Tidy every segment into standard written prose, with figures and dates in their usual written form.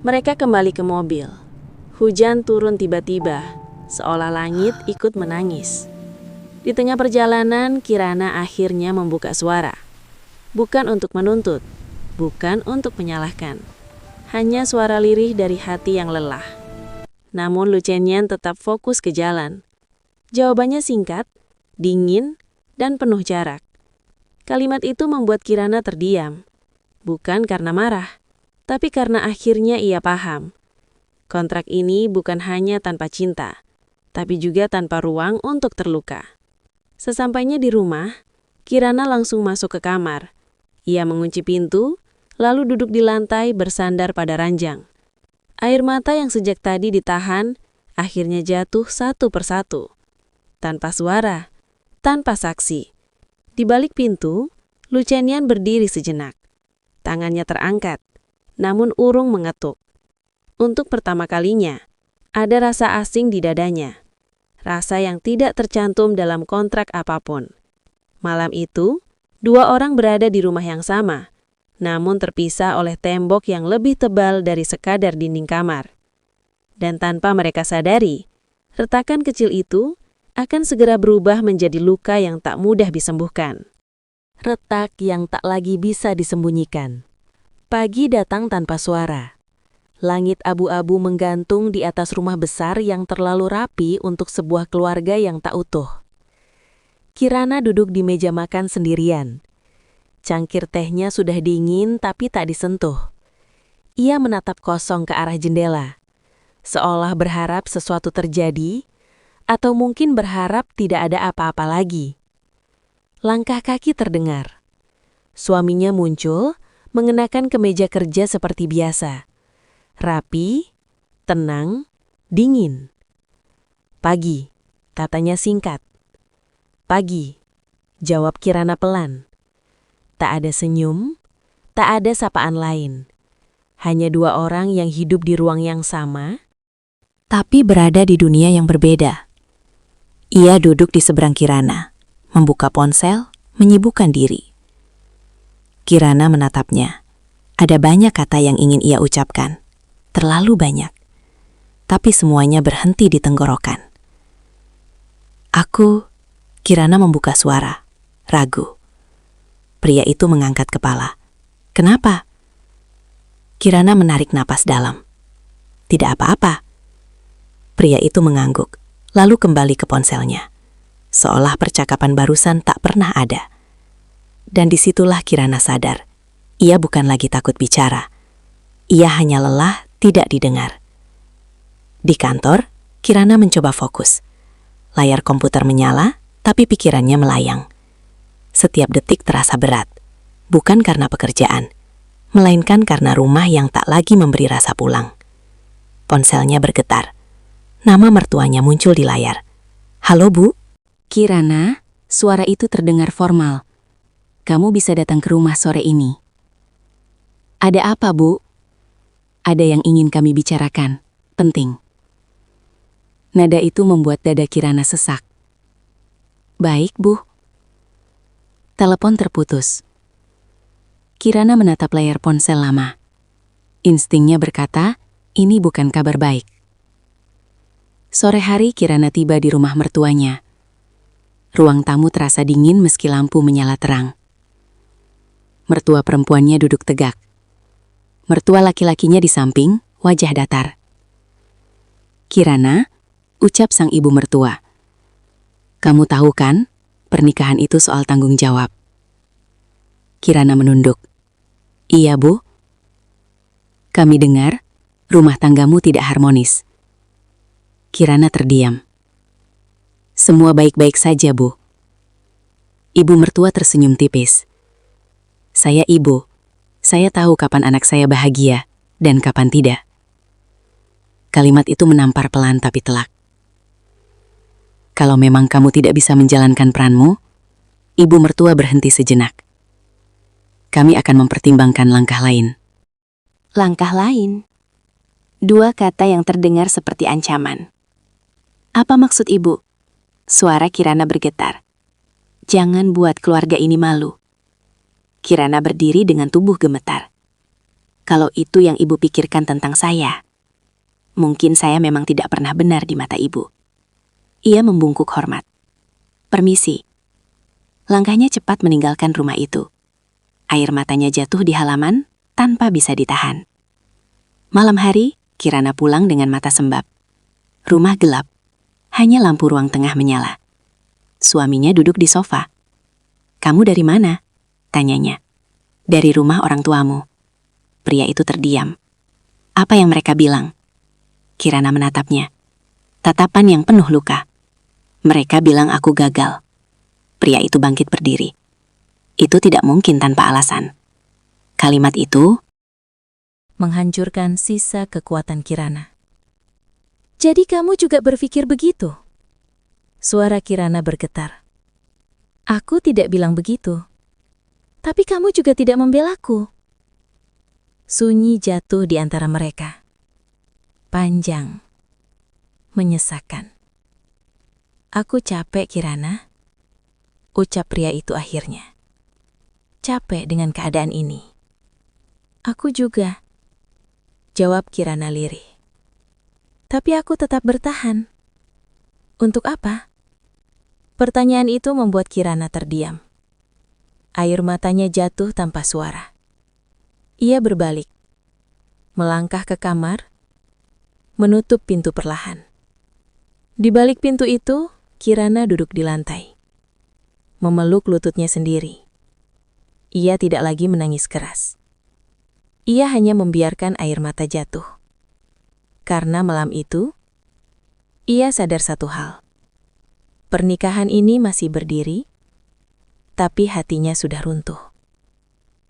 Mereka kembali ke mobil. Hujan turun tiba-tiba, seolah langit ikut menangis. Di tengah perjalanan, Kirana akhirnya membuka suara. Bukan untuk menuntut, bukan untuk menyalahkan. Hanya suara lirih dari hati yang lelah. Namun Lu Chenyan tetap fokus ke jalan. Jawabannya singkat, dingin, dan penuh jarak. Kalimat itu membuat Kirana terdiam. Bukan karena marah, tapi karena akhirnya ia paham. Kontrak ini bukan hanya tanpa cinta, tapi juga tanpa ruang untuk terluka. Sesampainya di rumah, Kirana langsung masuk ke kamar. Ia mengunci pintu, lalu duduk di lantai bersandar pada ranjang. Air mata yang sejak tadi ditahan, akhirnya jatuh satu persatu. Tanpa suara, tanpa saksi. Di balik pintu, Lu Chenyan berdiri sejenak. Tangannya terangkat, namun urung mengetuk. Untuk pertama kalinya, ada rasa asing di dadanya. Rasa yang tidak tercantum dalam kontrak apapun. Malam itu, dua orang berada di rumah yang sama, namun terpisah oleh tembok yang lebih tebal dari sekadar dinding kamar. Dan tanpa mereka sadari, retakan kecil itu akan segera berubah menjadi luka yang tak mudah disembuhkan. Retak yang tak lagi bisa disembunyikan. Pagi datang tanpa suara. Langit abu-abu menggantung di atas rumah besar yang terlalu rapi untuk sebuah keluarga yang tak utuh. Kirana duduk di meja makan sendirian. Cangkir tehnya sudah dingin tapi tak disentuh. Ia menatap kosong ke arah jendela, seolah berharap sesuatu terjadi, atau mungkin berharap tidak ada apa-apa lagi. Langkah kaki terdengar. Suaminya muncul, mengenakan kemeja kerja seperti biasa. Rapi, tenang, dingin. Pagi, katanya singkat. Pagi, jawab Kirana pelan. Tak ada senyum, tak ada sapaan lain. Hanya dua orang yang hidup di ruang yang sama, tapi berada di dunia yang berbeda. Ia duduk di seberang Kirana, membuka ponsel, menyibukkan diri. Kirana menatapnya. Ada banyak kata yang ingin ia ucapkan. Terlalu banyak. Tapi semuanya berhenti di tenggorokan. Kirana membuka suara, ragu. Pria itu mengangkat kepala. Kenapa? Kirana menarik napas dalam. Tidak apa-apa. Pria itu mengangguk, lalu kembali ke ponselnya. Seolah percakapan barusan tak pernah ada. Dan disitulah Kirana sadar. Ia bukan lagi takut bicara. Ia hanya lelah tidak didengar. Di kantor, Kirana mencoba fokus. Layar komputer menyala, tapi pikirannya melayang. Setiap detik terasa berat, bukan karena pekerjaan, melainkan karena rumah yang tak lagi memberi rasa pulang. Ponselnya bergetar. Nama mertuanya muncul di layar. Halo Bu? Kirana, suara itu terdengar formal. Kamu bisa datang ke rumah sore ini. Ada apa, Bu? Ada yang ingin kami bicarakan, penting. Nada itu membuat dada Kirana sesak. Baik, Bu. Telepon terputus. Kirana menatap layar ponsel lama. Instingnya berkata, ini bukan kabar baik. Sore hari Kirana tiba di rumah mertuanya. Ruang tamu terasa dingin meski lampu menyala terang. Mertua perempuannya duduk tegak. Mertua laki-lakinya di samping, wajah datar. Kirana, ucap sang ibu mertua. Kamu tahu kan, pernikahan itu soal tanggung jawab. Kirana menunduk. Iya, Bu. Kami dengar, rumah tanggamu tidak harmonis. Kirana terdiam. Semua baik-baik saja, Bu. Ibu mertua tersenyum tipis. Saya ibu. Saya tahu kapan anak saya bahagia dan kapan tidak. Kalimat itu menampar pelan tapi telak. Kalau memang kamu tidak bisa menjalankan peranmu, ibu mertua berhenti sejenak. Kami akan mempertimbangkan langkah lain. Langkah lain? Dua kata yang terdengar seperti ancaman. Apa maksud ibu? Suara Kirana bergetar. Jangan buat keluarga ini malu. Kirana berdiri dengan tubuh gemetar. Kalau itu yang ibu pikirkan tentang saya, mungkin saya memang tidak pernah benar di mata ibu. Ia membungkuk hormat. Permisi. Langkahnya cepat meninggalkan rumah itu. Air matanya jatuh di halaman tanpa bisa ditahan. Malam hari, Kirana pulang dengan mata sembab. Rumah gelap. Hanya lampu ruang tengah menyala. Suaminya duduk di sofa. "Kamu dari mana?" tanyanya. "Dari rumah orang tuamu." Pria itu terdiam. "Apa yang mereka bilang?" Kirana menatapnya. Tatapan yang penuh luka. "Mereka bilang aku gagal." Pria itu bangkit berdiri. Itu tidak mungkin tanpa alasan. Kalimat itu menghancurkan sisa kekuatan Kirana. "Jadi kamu juga berpikir begitu?" Suara Kirana bergetar. "Aku tidak bilang begitu. Tapi kamu juga tidak membelaku." Sunyi jatuh di antara mereka. Panjang. Menyesakan. "Aku capek, Kirana," ucap pria itu akhirnya. "Capek dengan keadaan ini." "Aku juga," jawab Kirana lirih. "Tapi aku tetap bertahan." "Untuk apa?" Pertanyaan itu membuat Kirana terdiam. Air matanya jatuh tanpa suara. Ia berbalik, melangkah ke kamar, menutup pintu perlahan. Di balik pintu itu, Kirana duduk di lantai, memeluk lututnya sendiri. Ia tidak lagi menangis keras. Ia hanya membiarkan air mata jatuh. Karena malam itu, ia sadar satu hal. Pernikahan ini masih berdiri, tapi hatinya sudah runtuh.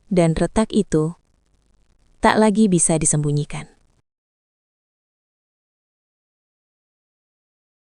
Dan retak itu tak lagi bisa disembunyikan.